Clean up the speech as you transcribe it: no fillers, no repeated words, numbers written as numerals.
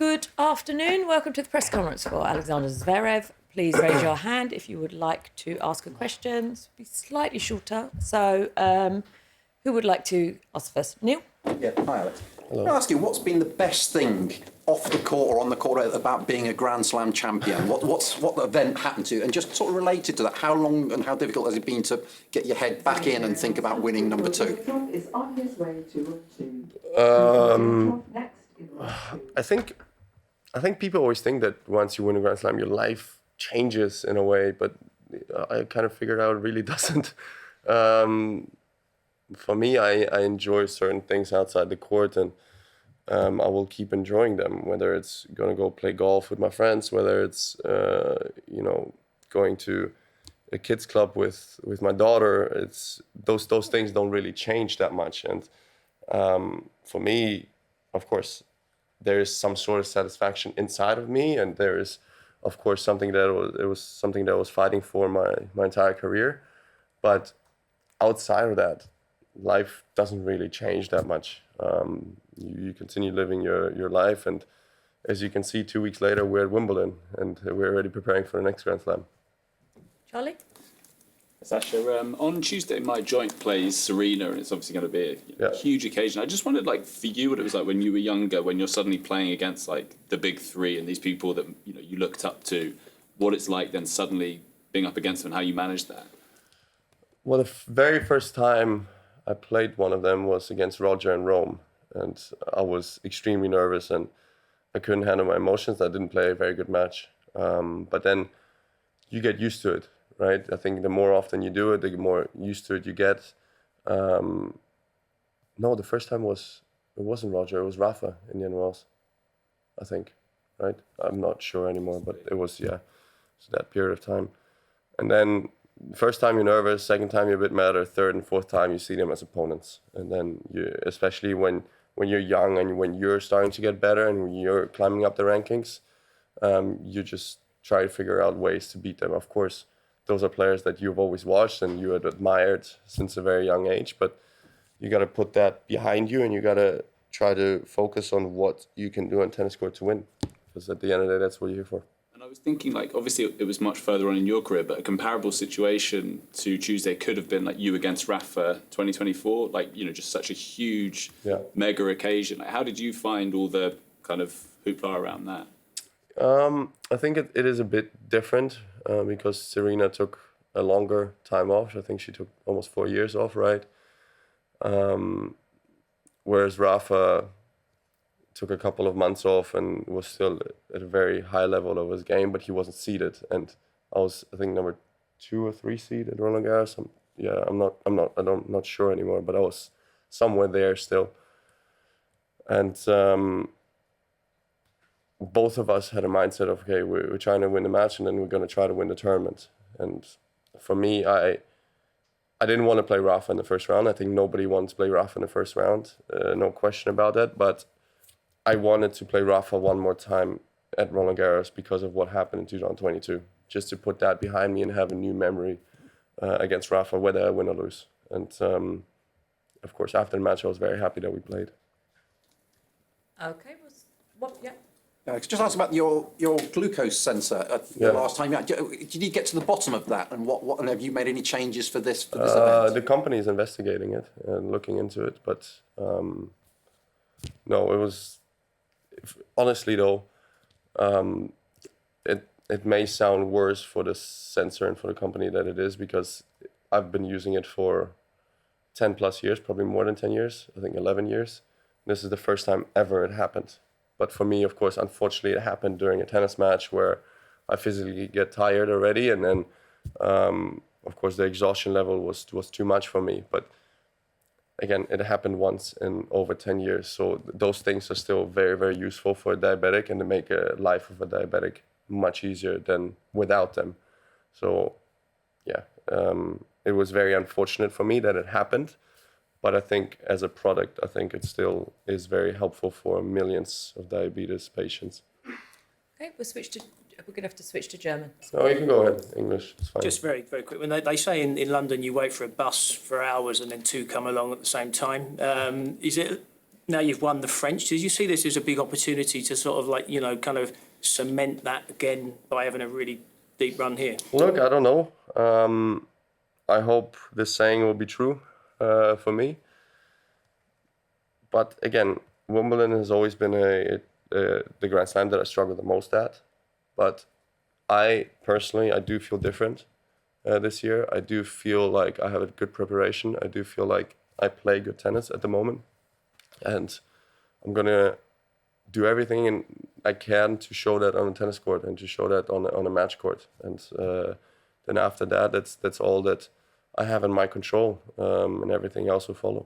Good afternoon. Welcome to the press conference for Alexander Zverev. Please raise your hand if you would like to ask a question. This will be slightly shorter. So, who would like to ask first? Neil? Yeah, hi Alex. Hello. Can I ask you, what's been the best thing off the court or on the court about being a Grand Slam champion? What event happened to you? And just sort of related to that, how long and how difficult has it been to get your head back in and think about winning number two? I think people always think that once you win a Grand Slam, your life changes in a way, but I kind of figured out it really doesn't. For me, I enjoy certain things outside the court, and I will keep enjoying them, whether it's going to go play golf with my friends, whether it's, going to a kids club with my daughter. It's those things don't really change that much. And for me, of course, there is some sort of satisfaction inside of me, and there is, of course, something that I was fighting for my entire career. But outside of that, life doesn't really change that much. You continue living your life, and as you can see, 2 weeks later we're at Wimbledon, and we're already preparing for the next Grand Slam. Charlie? Sasha, on Tuesday, my joint plays Serena, and it's obviously going to be a huge occasion. I just wondered, for you, what it was like when you were younger, when you're suddenly playing against the big three and these people that you looked up to. What it's like then suddenly being up against them, and how you managed that. Well, the very first time I played one of them was against Roger in Rome, and I was extremely nervous and I couldn't handle my emotions. I didn't play a very good match, but then you get used to it. Right, I think the more often you do it, the more used to it you get. No, the first time it wasn't Roger, it was Rafa in Indian Wells, I think. Right, I'm not sure anymore, but it was so that period of time. And then first time you're nervous, second time you're a bit mad, or third and fourth time you see them as opponents. And then especially when you're young and when you're starting to get better and when you're climbing up the rankings, you just try to figure out ways to beat them. Of course, those are players that you've always watched and you had admired since a very young age, but you got to put that behind you and you got to try to focus on what you can do on tennis court to win, because at the end of the day, that's what you're here for. And I was thinking, obviously it was much further on in your career, but a comparable situation to Tuesday could have been you against Rafa 2024, just such a huge, mega occasion. How did you find all the kind of hoopla around that? I think it is a bit different because Serena took a longer time off. I think she took almost 4 years off, right? Whereas Rafa took a couple of months off and was still at a very high level of his game, but he wasn't seeded. And I was, I think, number 2 or 3 seed at Roland Garros. I'm not sure anymore, but I was somewhere there still. And both of us had a mindset of, okay, we're trying to win the match and then we're going to try to win the tournament. And for me, I didn't want to play Rafa in the first round. I think nobody wants to play Rafa in the first round, no question about that. But I wanted to play Rafa one more time at Roland Garros because of what happened in 2022, just to put that behind me and have a new memory against Rafa, whether I win or lose. And of course, after the match, I was very happy that we played. Okay, Just ask about your glucose sensor the last time. Did you get to the bottom of that? And what and have you made any changes for this event? The company is investigating it and looking into it, but no, it was honestly though. It may sound worse for the sensor and for the company than it is, because I've been using it for 10 plus years, probably more than 10 years. I think 11 years. This is the first time ever it happened. But for me, of course, unfortunately, it happened during a tennis match where I physically get tired already. And then, of course, the exhaustion level was too much for me. But again, it happened once in over 10 years. So those things are still very, very useful for a diabetic, and they make a life of a diabetic much easier than without them. So, it was very unfortunate for me that it happened. But I think as a product, I think it still is very helpful for millions of diabetes patients. Okay, we're going to have to switch to German. No, you can go ahead. English, it's fine. Just very, very quick. When they say in London you wait for a bus for hours and then 2 come along at the same time, is it now you've won the French. Did you see this as a big opportunity to sort of like, you know, kind of cement that again by having a really deep run here? Look, I don't know. I hope this saying will be true for me. But again, Wimbledon has always been the Grand Slam that I struggle the most at. But I personally do feel different this year. I do feel like I have a good preparation. I do feel like I play good tennis at the moment. And I'm going to do everything I can to show that on a tennis court and to show that on a match court. And then after that, that's all that I have in my control, and everything else will follow.